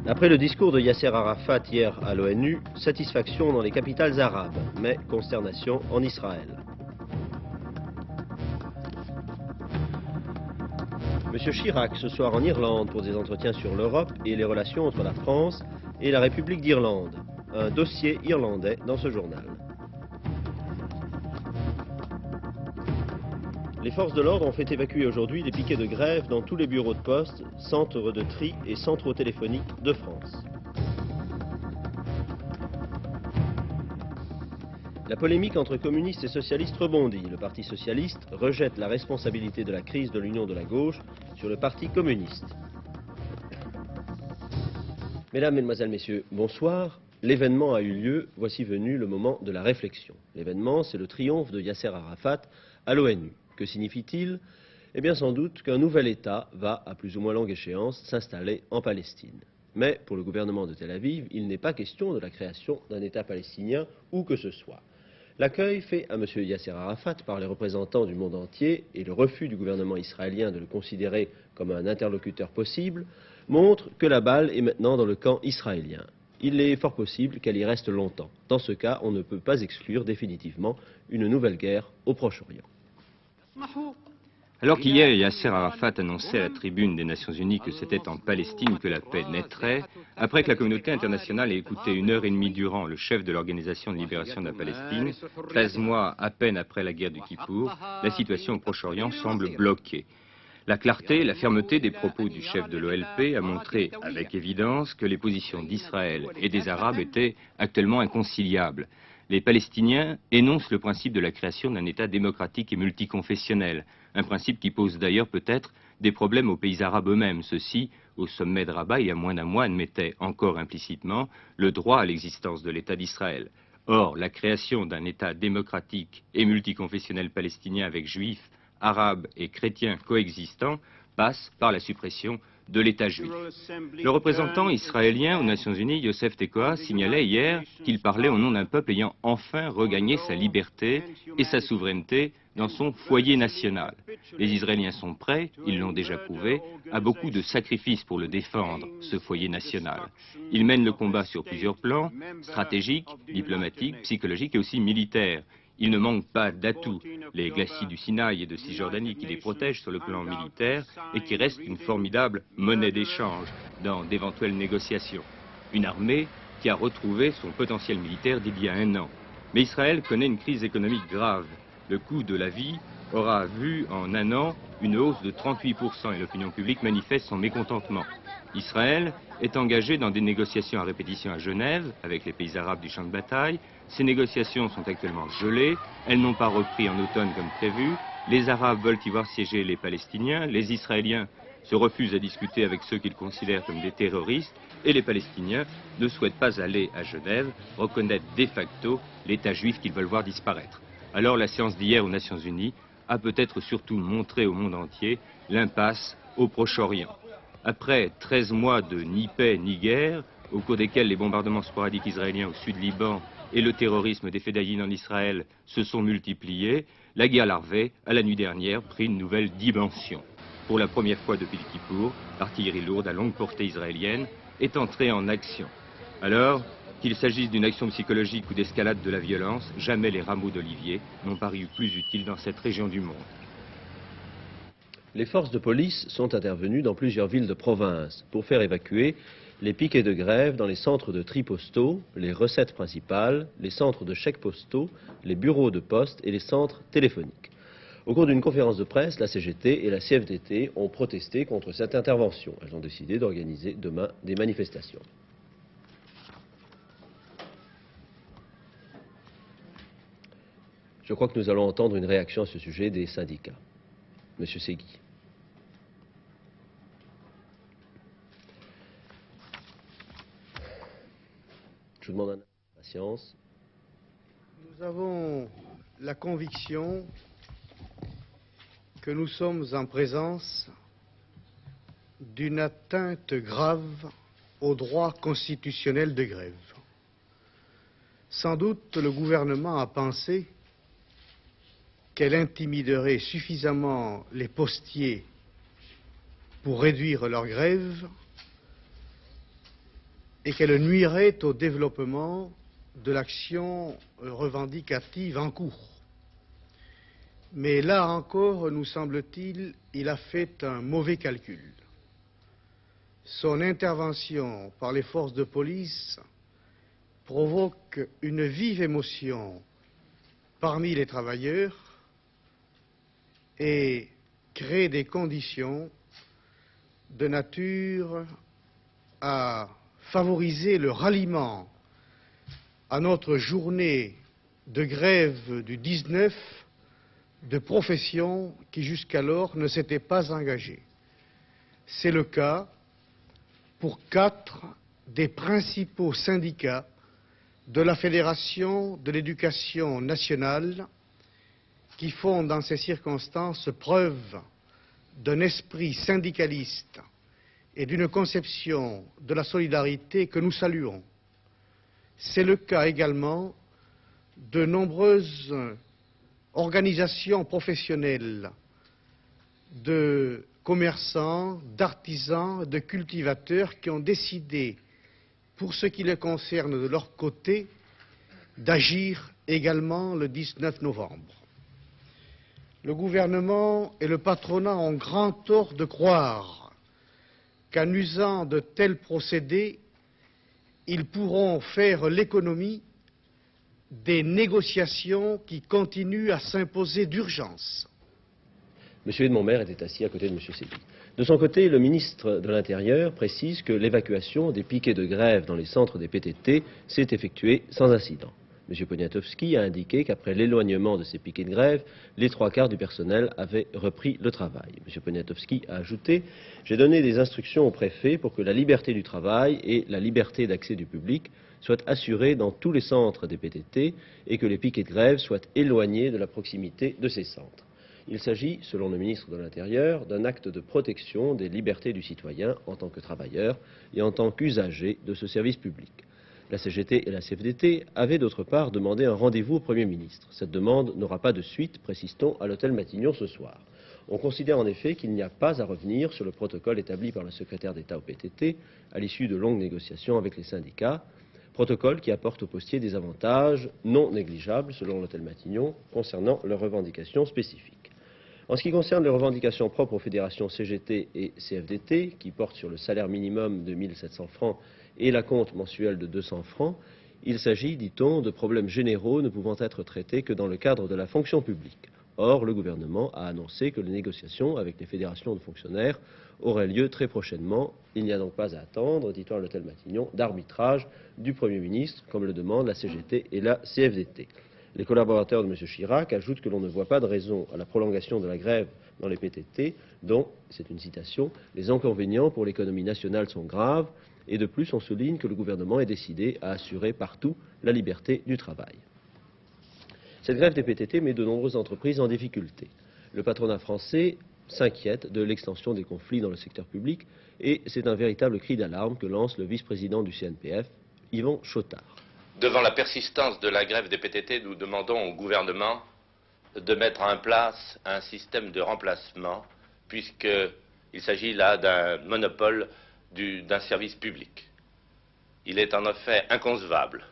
Après le discours de Yasser Arafat hier à l'ONU, satisfaction dans les capitales arabes, mais consternation en Israël. Monsieur Chirac ce soir en Irlande pour des entretiens sur l'Europe et les relations entre la France et la République d'Irlande. Un dossier irlandais dans ce journal. Les forces de l'ordre ont fait évacuer aujourd'hui des piquets de grève dans tous les bureaux de poste, centres de tri et centraux téléphoniques de France. La polémique entre communistes et socialistes rebondit. Le Parti socialiste rejette la responsabilité de la crise de l'union de la gauche sur le Parti communiste. Mesdames, Mesdemoiselles, Messieurs, bonsoir. L'événement a eu lieu, voici venu le moment de la réflexion. L'événement, c'est le triomphe de Yasser Arafat à l'ONU. Que signifie-t-il? Eh bien sans doute qu'un nouvel État va, à plus ou moins longue échéance, s'installer en Palestine. Mais pour le gouvernement de Tel Aviv, il n'est pas question de la création d'un État palestinien où que ce soit. L'accueil fait à M. Yasser Arafat par les représentants du monde entier et le refus du gouvernement israélien de le considérer comme un interlocuteur possible montre que la balle est maintenant dans le camp israélien. Il est fort possible qu'elle y reste longtemps. Dans ce cas, on ne peut pas exclure définitivement une nouvelle guerre au Proche-Orient. Alors qu'hier Yasser Arafat annonçait à la tribune des Nations Unies que c'était en Palestine que la paix naîtrait, après que la communauté internationale ait écouté 1h30 durant le chef de l'Organisation de libération de la Palestine, 13 mois à peine après la guerre du Kippour, la situation au Proche-Orient semble bloquée. La clarté et la fermeté des propos du chef de l'OLP a montré avec évidence que les positions d'Israël et des Arabes étaient actuellement inconciliables. Les Palestiniens énoncent le principe de la création d'un État démocratique et multiconfessionnel, un principe qui pose d'ailleurs peut-être des problèmes aux pays arabes eux-mêmes. Ceux-ci, au sommet de Rabat, il y a moins d'un mois, admettaient encore implicitement le droit à l'existence de l'État d'Israël. Or, la création d'un État démocratique et multiconfessionnel palestinien avec juifs, arabes et chrétiens coexistants passe par la suppression de l'État juif. Le représentant israélien aux Nations Unies, Yosef Tekoa, signalait hier qu'il parlait au nom d'un peuple ayant enfin regagné sa liberté et sa souveraineté dans son foyer national. Les Israéliens sont prêts, ils l'ont déjà prouvé, à beaucoup de sacrifices pour le défendre, ce foyer national. Ils mènent le combat sur plusieurs plans, stratégiques, diplomatiques, psychologiques et aussi militaires. Il ne manque pas d'atouts, les glaciers du Sinaï et de Cisjordanie qui les protègent sur le plan militaire et qui restent une formidable monnaie d'échange dans d'éventuelles négociations. Une armée qui a retrouvé son potentiel militaire d'il y a un an. Mais Israël connaît une crise économique grave. Le coût de la vie aura vu en un an une hausse de 38% et l'opinion publique manifeste son mécontentement. Israël est engagé dans des négociations à répétition à Genève avec les pays arabes du champ de bataille. Ces négociations sont actuellement gelées, elles n'ont pas repris en automne comme prévu. Les Arabes veulent y voir siéger les Palestiniens, les Israéliens se refusent à discuter avec ceux qu'ils considèrent comme des terroristes et les Palestiniens ne souhaitent pas aller à Genève reconnaître de facto l'État juif qu'ils veulent voir disparaître. Alors la séance d'hier aux Nations Unies a peut-être surtout montré au monde entier l'impasse au Proche-Orient. Après 13 mois de ni paix ni guerre, au cours desquels les bombardements sporadiques israéliens au sud Liban et le terrorisme des fédayines en Israël se sont multipliés, la guerre larvée a la nuit dernière pris une nouvelle dimension. Pour la première fois depuis le Kippour, l'artillerie lourde à longue portée israélienne est entrée en action. Alors, qu'il s'agisse d'une action psychologique ou d'escalade de la violence, jamais les rameaux d'olivier n'ont paru plus utiles dans cette région du monde. Les forces de police sont intervenues dans plusieurs villes de province pour faire évacuer les piquets de grève dans les centres de tri postaux, les recettes principales, les centres de chèques postaux, les bureaux de poste et les centres téléphoniques. Au cours d'une conférence de presse, la CGT et la CFDT ont protesté contre cette intervention. Elles ont décidé d'organiser demain des manifestations. Je crois que nous allons entendre une réaction à ce sujet des syndicats. Monsieur Segui. Je vous demande un peu de patience. Nous avons la conviction que nous sommes en présence d'une atteinte grave au droit constitutionnel de grève. Sans doute le gouvernement a pensé qu'elle intimiderait suffisamment les postiers pour réduire leur grève, et qu'elle nuirait au développement de l'action revendicative en cours. Mais là encore, nous semble-t-il, il a fait un mauvais calcul. Son intervention par les forces de police provoque une vive émotion parmi les travailleurs et crée des conditions de nature à favoriser le ralliement à notre journée de grève du 19 de professions qui jusqu'alors ne s'étaient pas engagées. C'est le cas pour 4 des principaux syndicats de la Fédération de l'éducation nationale qui font dans ces circonstances preuve d'un esprit syndicaliste et d'une conception de la solidarité que nous saluons. C'est le cas également de nombreuses organisations professionnelles de commerçants, d'artisans, de cultivateurs qui ont décidé, pour ce qui les concerne de leur côté, d'agir également le 19 novembre. Le gouvernement et le patronat ont grand tort de croire qu'en usant de tels procédés, ils pourront faire l'économie des négociations qui continuent à s'imposer d'urgence. M. Edmond-Maire était assis à côté de M. Séville. De son côté, le ministre de l'Intérieur précise que l'évacuation des piquets de grève dans les centres des PTT s'est effectuée sans incident. M. Poniatowski a indiqué qu'après l'éloignement de ces piquets de grève, les 3/4 du personnel avaient repris le travail. M. Poniatowski a ajouté « J'ai donné des instructions au préfet pour que la liberté du travail et la liberté d'accès du public soient assurées dans tous les centres des PTT et que les piquets de grève soient éloignés de la proximité de ces centres. » Il s'agit, selon le ministre de l'Intérieur, d'un acte de protection des libertés du citoyen en tant que travailleur et en tant qu'usager de ce service public. La CGT et la CFDT avaient d'autre part demandé un rendez-vous au Premier ministre. Cette demande n'aura pas de suite, précise-t-on, à l'hôtel Matignon ce soir. On considère en effet qu'il n'y a pas à revenir sur le protocole établi par le secrétaire d'État au PTT à l'issue de longues négociations avec les syndicats, protocole qui apporte aux postiers des avantages non négligeables, selon l'hôtel Matignon, concernant leurs revendications spécifiques. En ce qui concerne les revendications propres aux fédérations CGT et CFDT, qui portent sur le salaire minimum de 1 700 francs et l'acompte mensuel de 200 francs, il s'agit, dit-on, de problèmes généraux ne pouvant être traités que dans le cadre de la fonction publique. Or, le gouvernement a annoncé que les négociations avec les fédérations de fonctionnaires auraient lieu très prochainement. Il n'y a donc pas à attendre, dit-on à l'hôtel Matignon, d'arbitrage du Premier ministre, comme le demandent la CGT et la CFDT. Les collaborateurs de M. Chirac ajoutent que l'on ne voit pas de raison à la prolongation de la grève dans les PTT, dont, c'est une citation, « les inconvénients pour l'économie nationale sont graves », et de plus on souligne que le gouvernement est décidé à assurer partout la liberté du travail. Cette grève des PTT met de nombreuses entreprises en difficulté. Le patronat français s'inquiète de l'extension des conflits dans le secteur public et c'est un véritable cri d'alarme que lance le vice-président du CNPF, Yvan Chotard. Devant la persistance de la grève des PTT, nous demandons au gouvernement de mettre en place un système de remplacement, puisqu'il s'agit là d'un monopole d'un service public. Il est en effet inconcevable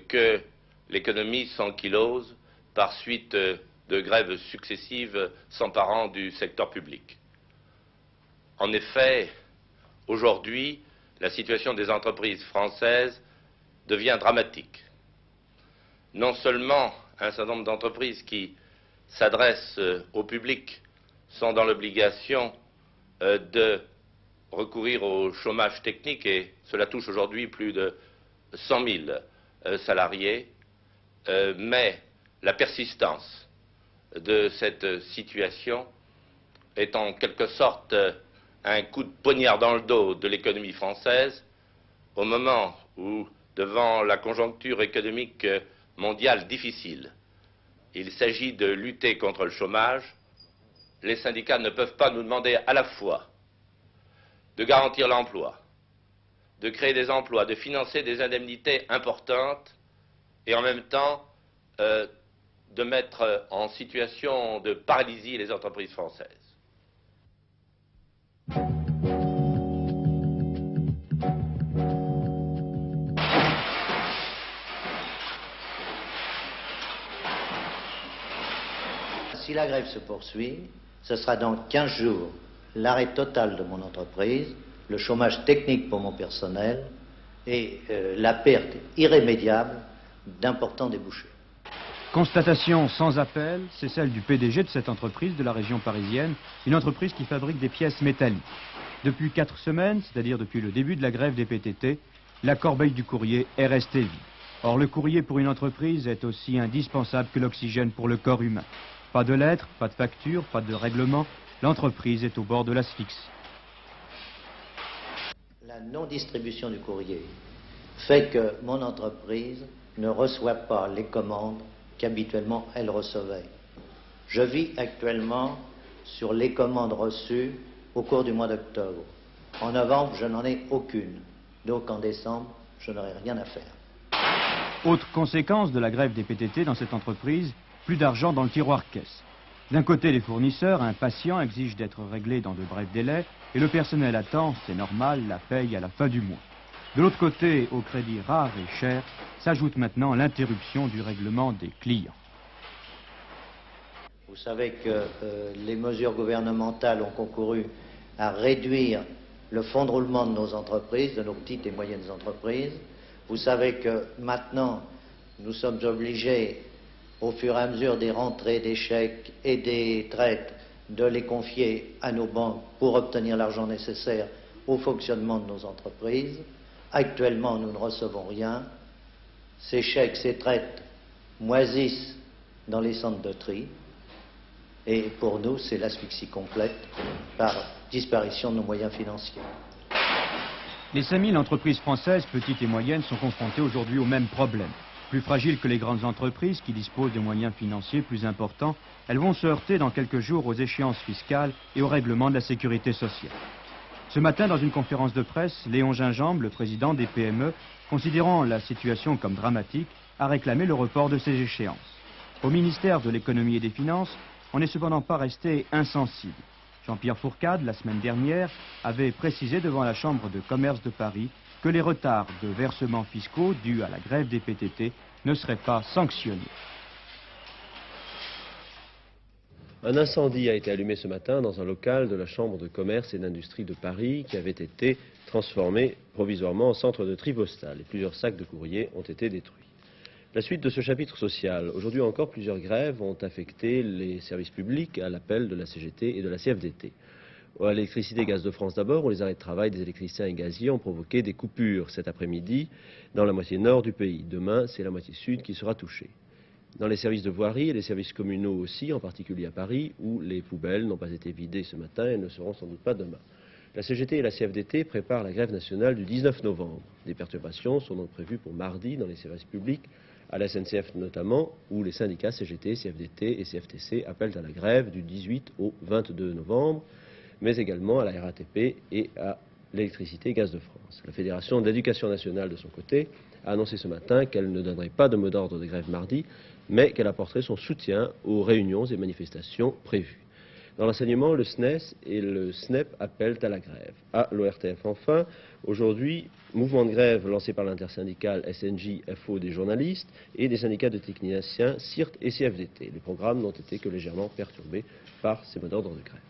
que l'économie s'ankylose par suite de grèves successives s'emparant du secteur public. En effet, aujourd'hui, la situation des entreprises françaises devient dramatique. Non seulement un certain nombre d'entreprises qui s'adressent au public sont dans l'obligation de recourir au chômage technique, et cela touche aujourd'hui plus de 100 000 salariés, mais la persistance de cette situation est en quelque sorte un coup de poignard dans le dos de l'économie française au moment où, devant la conjoncture économique mondiale difficile, il s'agit de lutter contre le chômage. Les syndicats ne peuvent pas nous demander à la fois de garantir l'emploi, de créer des emplois, de financer des indemnités importantes et en même temps de mettre en situation de paralysie les entreprises françaises. si la grève se poursuit, ce sera dans 15 jours l'arrêt total de mon entreprise, le chômage technique pour mon personnel et la perte irrémédiable d'importants débouchés. Constatation sans appel, c'est celle du PDG de cette entreprise de la région parisienne, une entreprise qui fabrique des pièces métalliques. Depuis 4 semaines, c'est-à-dire depuis le début de la grève des PTT, la corbeille du courrier est restée vide. Or, le courrier pour une entreprise est aussi indispensable que l'oxygène pour le corps humain. Pas de lettres, pas de factures, pas de règlement, l'entreprise est au bord de l'asphyxie. La non-distribution du courrier fait que mon entreprise ne reçoit pas les commandes qu'habituellement elle recevait. Je vis actuellement sur les commandes reçues au cours du mois d'octobre. En novembre, je n'en ai aucune. Donc en décembre, je n'aurai rien à faire. Autre conséquence de la grève des PTT dans cette entreprise, plus d'argent dans le tiroir caisse. D'un côté, les fournisseurs, impatients, exigent d'être réglés dans de brefs délais et le personnel attend, c'est normal, la paye à la fin du mois. De l'autre côté, au crédit rare et cher, s'ajoute maintenant l'interruption du règlement des clients. Vous savez que les mesures gouvernementales ont concouru à réduire le fonds de roulement de nos entreprises, de nos petites et moyennes entreprises. Vous savez que maintenant, nous sommes obligés, au fur et à mesure des rentrées, des chèques et des traites, de les confier à nos banques pour obtenir l'argent nécessaire au fonctionnement de nos entreprises. Actuellement, nous ne recevons rien. Ces chèques, ces traites moisissent dans les centres de tri. Et pour nous, c'est l'asphyxie complète par disparition de nos moyens financiers. Les 5000 entreprises françaises, petites et moyennes, sont confrontées aujourd'hui au même problème. Plus fragiles que les grandes entreprises qui disposent de moyens financiers plus importants, elles vont se heurter dans quelques jours aux échéances fiscales et au règlement de la sécurité sociale. Ce matin, dans une conférence de presse, Léon Gingembre, le président des PME, considérant la situation comme dramatique, a réclamé le report de ces échéances. Au ministère de l'économie et des finances, on n'est cependant pas resté insensible. Jean-Pierre Fourcade, la semaine dernière, avait précisé devant la Chambre de commerce de Paris que les retards de versements fiscaux dus à la grève des PTT ne seraient pas sanctionnés. Un incendie a été allumé ce matin dans un local de la Chambre de commerce et d'industrie de Paris qui avait été transformé provisoirement en centre de tri postal et plusieurs sacs de courrier ont été détruits. La suite de ce chapitre social. Aujourd'hui encore, plusieurs grèves ont affecté les services publics à l'appel de la CGT et de la CFDT. À l'électricité et gaz de France d'abord, où les arrêts de travail des électriciens et gaziers ont provoqué des coupures cet après-midi dans la moitié nord du pays. Demain, c'est la moitié sud qui sera touchée. Dans les services de voirie et les services communaux aussi, en particulier à Paris, où les poubelles n'ont pas été vidées ce matin et ne seront sans doute pas demain. La CGT et la CFDT préparent la grève nationale du 19 novembre. Des perturbations sont donc prévues pour mardi dans les services publics, à la SNCF notamment, où les syndicats CGT, CFDT et CFTC appellent à la grève du 18 au 22 novembre, mais également à la RATP et à l'électricité et gaz de France. La Fédération de l'éducation nationale, de son côté, a annoncé ce matin qu'elle ne donnerait pas de mot d'ordre de grève mardi, mais qu'elle apporterait son soutien aux réunions et manifestations prévues. Dans l'enseignement, le SNES et le SNEP appellent à la grève. À l'ORTF enfin, aujourd'hui, mouvement de grève lancé par l'intersyndicale SNJ-FO des journalistes et des syndicats de techniciens CIRT et CFDT. Les programmes n'ont été que légèrement perturbés par ces mots d'ordre de grève.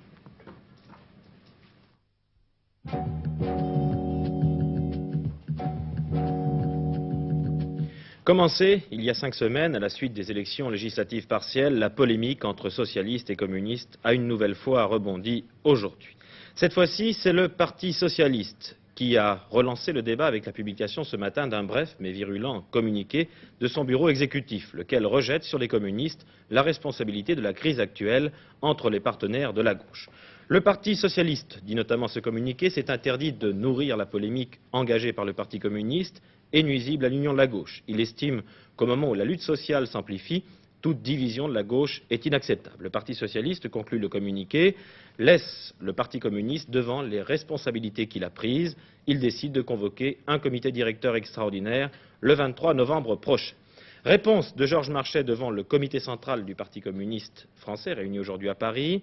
Commencé il y a 5 semaines, à la suite des élections législatives partielles, la polémique entre socialistes et communistes a une nouvelle fois rebondi aujourd'hui. Cette fois-ci, c'est le Parti socialiste qui a relancé le débat avec la publication ce matin d'un bref mais virulent communiqué de son bureau exécutif, lequel rejette sur les communistes la responsabilité de la crise actuelle entre les partenaires de la gauche. Le Parti socialiste, dit notamment ce communiqué, s'est interdit de nourrir la polémique engagée par le Parti communiste et nuisible à l'union de la gauche. Il estime qu'au moment où la lutte sociale s'amplifie, toute division de la gauche est inacceptable. Le Parti socialiste, conclut le communiqué, laisse le Parti communiste devant les responsabilités qu'il a prises. Il décide de convoquer un comité directeur extraordinaire le 23 novembre prochain. Réponse de Georges Marchais devant le comité central du Parti communiste français, réuni aujourd'hui à Paris.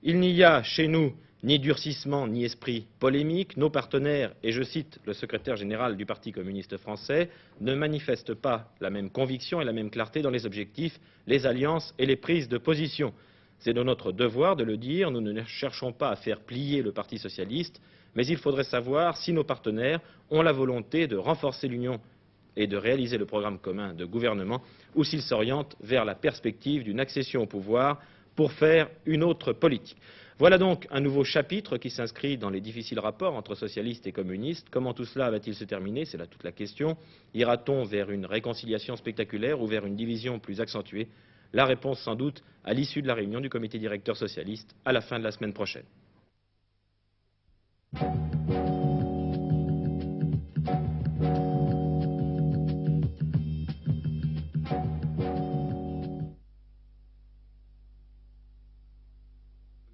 Il n'y a chez nous ni durcissement ni esprit polémique. Nos partenaires, et je cite le secrétaire général du Parti communiste français, ne manifestent pas la même conviction et la même clarté dans les objectifs, les alliances et les prises de position. C'est de notre devoir de le dire, nous ne cherchons pas à faire plier le Parti socialiste, mais il faudrait savoir si nos partenaires ont la volonté de renforcer l'Union et de réaliser le programme commun de gouvernement, ou s'ils s'orientent vers la perspective d'une accession au pouvoir pour faire une autre politique. Voilà donc un nouveau chapitre qui s'inscrit dans les difficiles rapports entre socialistes et communistes. Comment tout cela va-t-il se terminer? C'est là toute la question. Ira-t-on vers une réconciliation spectaculaire ou vers une division plus accentuée? La réponse sans doute à l'issue de la réunion du comité directeur socialiste à la fin de la semaine prochaine.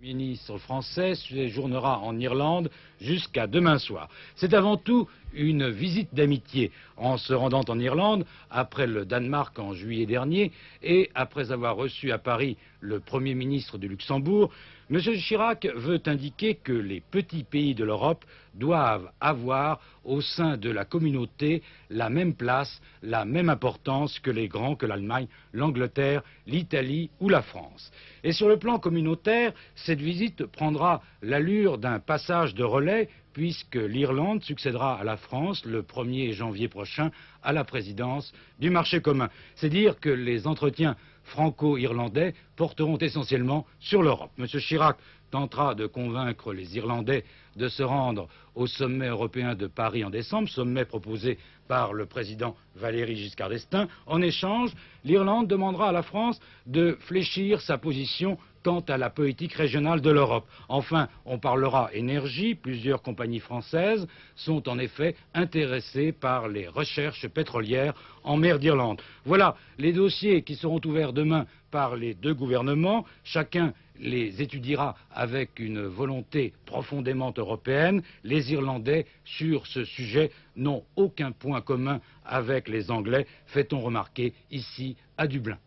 Le ministre français séjournera en Irlande jusqu'à demain soir. C'est avant tout une visite d'amitié en se rendant en Irlande après le Danemark en juillet dernier et après avoir reçu à Paris le Premier ministre du Luxembourg. M. Chirac veut indiquer que les petits pays de l'Europe doivent avoir au sein de la communauté la même place, la même importance que les grands, que l'Allemagne, l'Angleterre, l'Italie ou la France. Et sur le plan communautaire, cette visite prendra l'allure d'un passage de relais puisque l'Irlande succédera à la France le 1er janvier prochain à la présidence du marché commun. C'est dire que les entretiens franco-irlandais porteront essentiellement sur l'Europe. M. Chirac tentera de convaincre les Irlandais de se rendre au sommet européen de Paris en décembre, sommet proposé par le président Valéry Giscard d'Estaing. En échange, l'Irlande demandera à la France de fléchir sa position quant à la politique régionale de l'Europe. Enfin, on parlera énergie. Plusieurs compagnies françaises sont en effet intéressées par les recherches pétrolières en mer d'Irlande. Voilà les dossiers qui seront ouverts demain par les deux gouvernements. Chacun les étudiera avec une volonté profondément européenne. Les Irlandais, sur ce sujet, n'ont aucun point commun avec les Anglais, fait-on remarquer ici à Dublin.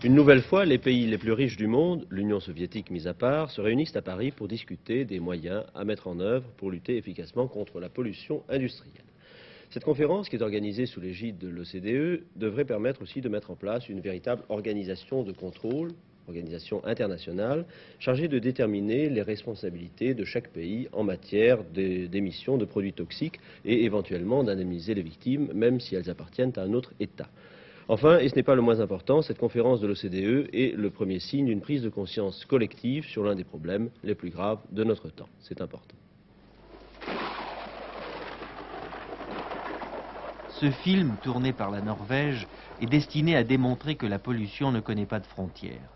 Une nouvelle fois, les pays les plus riches du monde, l'Union soviétique mise à part, se réunissent à Paris pour discuter des moyens à mettre en œuvre pour lutter efficacement contre la pollution industrielle. Cette conférence, qui est organisée sous l'égide de l'OCDE, devrait permettre aussi de mettre en place une véritable organisation de contrôle, organisation internationale, chargée de déterminer les responsabilités de chaque pays en matière d'émissions de produits toxiques et éventuellement d'indemniser les victimes, même si elles appartiennent à un autre État. Enfin, et ce n'est pas le moins important, cette conférence de l'OCDE est le premier signe d'une prise de conscience collective sur l'un des problèmes les plus graves de notre temps. C'est important. Ce film, tourné par la Norvège, est destiné à démontrer que la pollution ne connaît pas de frontières.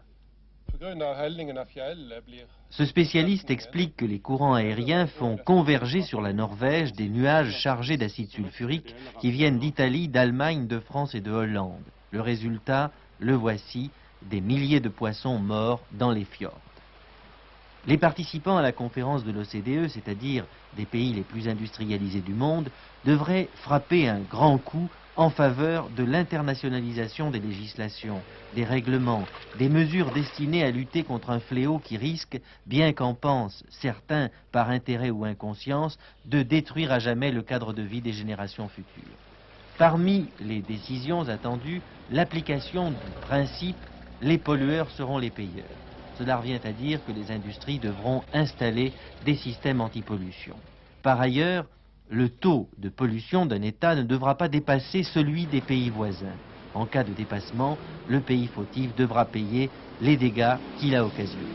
Ce spécialiste explique que les courants aériens font converger sur la Norvège des nuages chargés d'acide sulfurique qui viennent d'Italie, d'Allemagne, de France et de Hollande. Le résultat, le voici, des milliers de poissons morts dans les fjords. Les participants à la conférence de l'OCDE, c'est-à-dire des pays les plus industrialisés du monde, devraient frapper un grand coup en faveur de l'internationalisation des législations, des règlements, des mesures destinées à lutter contre un fléau qui risque, bien qu'en pensent certains par intérêt ou inconscience, de détruire à jamais le cadre de vie des générations futures. Parmi les décisions attendues, l'application du principe « les pollueurs seront les payeurs ». Cela revient à dire que les industries devront installer des systèmes anti-pollution. Par ailleurs, le taux de pollution d'un État ne devra pas dépasser celui des pays voisins. En cas de dépassement, le pays fautif devra payer les dégâts qu'il a occasionnés.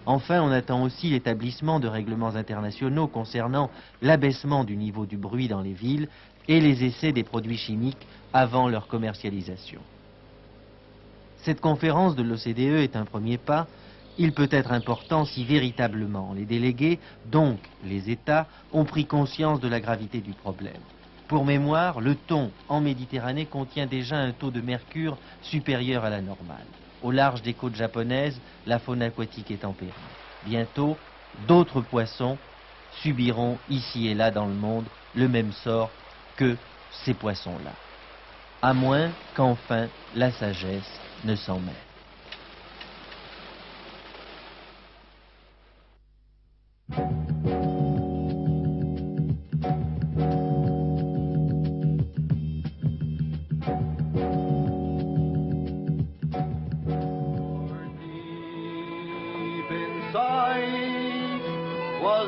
Enfin, on attend aussi l'établissement de règlements internationaux concernant l'abaissement du niveau du bruit dans les villes et les essais des produits chimiques avant leur commercialisation. Cette conférence de l'OCDE est un premier pas. Il peut être important si véritablement les délégués, donc les États, ont pris conscience de la gravité du problème. Pour mémoire, le thon en Méditerranée contient déjà un taux de mercure supérieur à la normale. Au large des côtes japonaises, la faune aquatique est en péril. Bientôt, d'autres poissons subiront ici et là dans le monde le même sort que ces poissons-là. À moins qu'enfin la sagesse ne s'en mêle.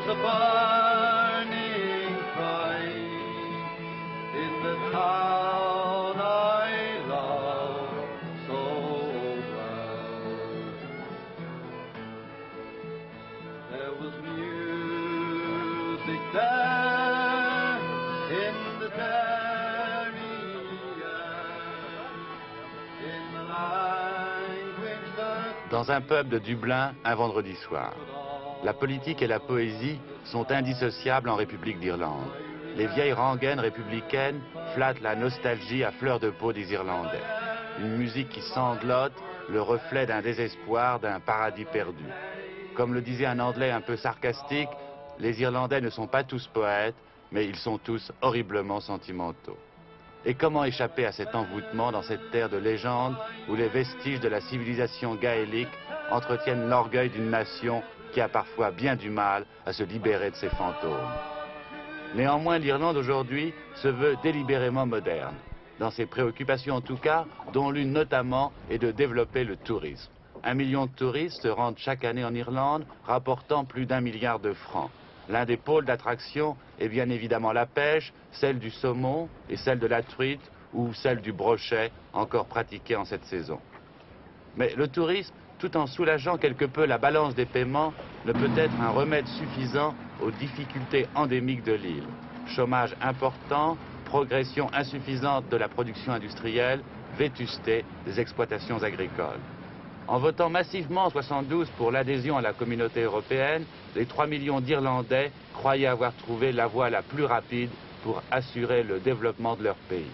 a burning Christ in the town I love so well. There was music there in the dairy air, in the language that... Dans un pub de Dublin, un vendredi soir. La politique et la poésie sont indissociables en République d'Irlande. Les vieilles rengaines républicaines flattent la nostalgie à fleur de peau des Irlandais. Une musique qui sanglote, le reflet d'un désespoir, d'un paradis perdu. Comme le disait un Anglais un peu sarcastique, les Irlandais ne sont pas tous poètes, mais ils sont tous horriblement sentimentaux. Et comment échapper à cet envoûtement dans cette terre de légende où les vestiges de la civilisation gaélique entretiennent l'orgueil d'une nation qui a parfois bien du mal à se libérer de ses fantômes. Néanmoins, l'Irlande aujourd'hui se veut délibérément moderne, dans ses préoccupations en tout cas, dont l'une notamment est de développer le tourisme. 1 million de touristes se rendent chaque année en Irlande, rapportant plus d'1 milliard de francs. L'un des pôles d'attraction est bien évidemment la pêche, celle du saumon et celle de la truite ou celle du brochet, encore pratiquée en cette saison. Mais le tourisme, tout en soulageant quelque peu la balance des paiements, ne peut être un remède suffisant aux difficultés endémiques de l'île. Chômage important, progression insuffisante de la production industrielle, vétusté des exploitations agricoles. En votant massivement en 1972 pour l'adhésion à la communauté européenne, les 3 millions d'Irlandais croyaient avoir trouvé la voie la plus rapide pour assurer le développement de leur pays.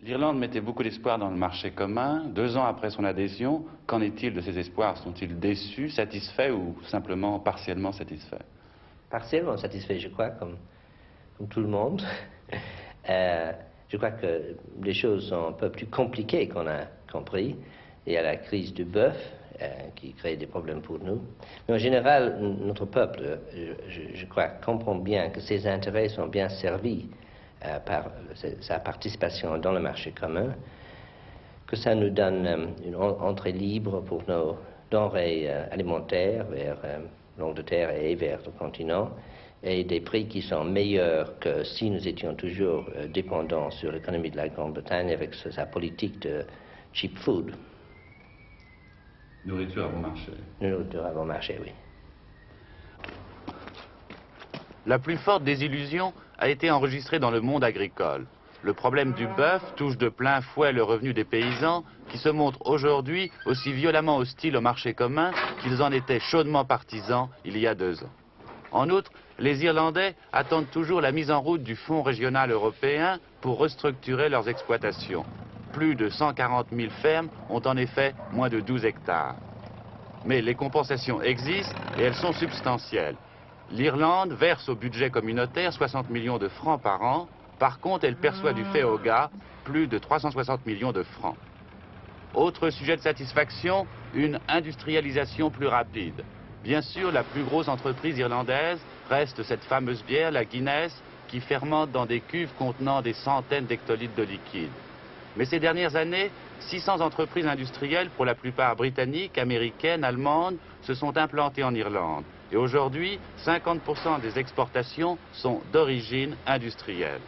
L'Irlande mettait beaucoup d'espoir dans le marché commun. 2 ans après son adhésion, qu'en est-il de ces espoirs? Sont-ils déçus, satisfaits ou simplement partiellement satisfaits? Partiellement satisfaits, je crois, comme tout le monde. Je crois que les choses sont un peu plus compliquées qu'on a compris. Il y a la crise du bœuf qui crée des problèmes pour nous. Mais en général, notre peuple, je crois, comprend bien que ses intérêts sont bien servis par sa participation dans le marché commun, que ça nous donne une entrée libre pour nos denrées alimentaires vers l'Angleterre et vers le continent, et des prix qui sont meilleurs que si nous étions toujours dépendants sur l'économie de la Grande-Bretagne avec sa politique de cheap food. Nourriture à bon marché. Nourriture à bon marché, oui. La plus forte désillusion a été enregistrée dans le monde agricole. Le problème du bœuf touche de plein fouet le revenu des paysans qui se montrent aujourd'hui aussi violemment hostiles au marché commun qu'ils en étaient chaudement partisans il y a 2 ans. En outre, les Irlandais attendent toujours la mise en route du Fonds régional européen pour restructurer leurs exploitations. Plus de 140 000 fermes ont en effet moins de 12 hectares. Mais les compensations existent et elles sont substantielles. L'Irlande verse au budget communautaire 60 millions de francs par an. Par contre, elle perçoit du FEOGA plus de 360 millions de francs. Autre sujet de satisfaction, une industrialisation plus rapide. Bien sûr, la plus grosse entreprise irlandaise reste cette fameuse bière, la Guinness, qui fermente dans des cuves contenant des centaines d'hectolitres de liquide. Mais ces dernières années, 600 entreprises industrielles, pour la plupart britanniques, américaines, allemandes, se sont implantées en Irlande. Et aujourd'hui, 50% des exportations sont d'origine industrielle.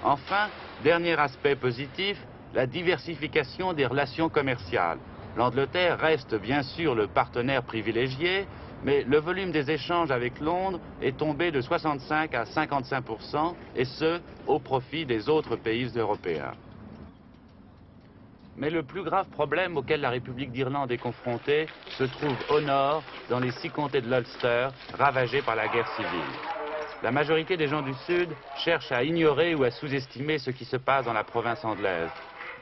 Enfin, dernier aspect positif, la diversification des relations commerciales. L'Angleterre reste bien sûr le partenaire privilégié, mais le volume des échanges avec Londres est tombé de 65 à 55%, et ce, au profit des autres pays européens. Mais le plus grave problème auquel la République d'Irlande est confrontée se trouve au nord, dans les 6 comtés de l'Ulster, ravagés par la guerre civile. La majorité des gens du Sud cherchent à ignorer ou à sous-estimer ce qui se passe dans la province anglaise.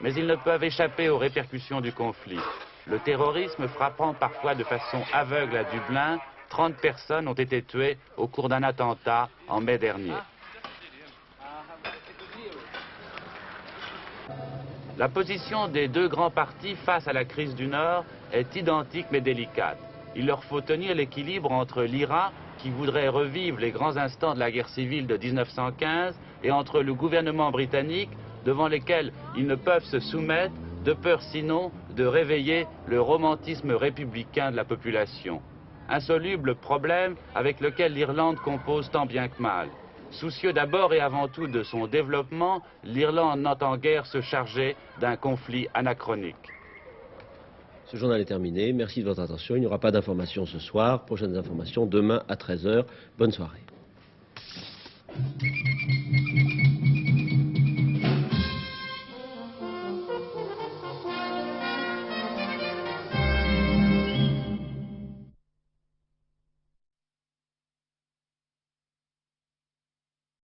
Mais ils ne peuvent échapper aux répercussions du conflit. Le terrorisme frappant parfois de façon aveugle à Dublin, 30 personnes ont été tuées au cours d'un attentat en mai dernier. La position des 2 grands partis face à la crise du Nord est identique mais délicate. Il leur faut tenir l'équilibre entre l'IRA, qui voudrait revivre les grands instants de la guerre civile de 1915, et entre le gouvernement britannique, devant lesquels ils ne peuvent se soumettre, de peur sinon de réveiller le romantisme républicain de la population. insoluble problème avec lequel l'Irlande compose tant bien que mal. Soucieux d'abord et avant tout de son développement, l'Irlande n'entend guère se charger d'un conflit anachronique. Ce journal est terminé. Merci de votre attention. Il n'y aura pas d'informations ce soir. Prochaines informations demain à 13 h. Bonne soirée.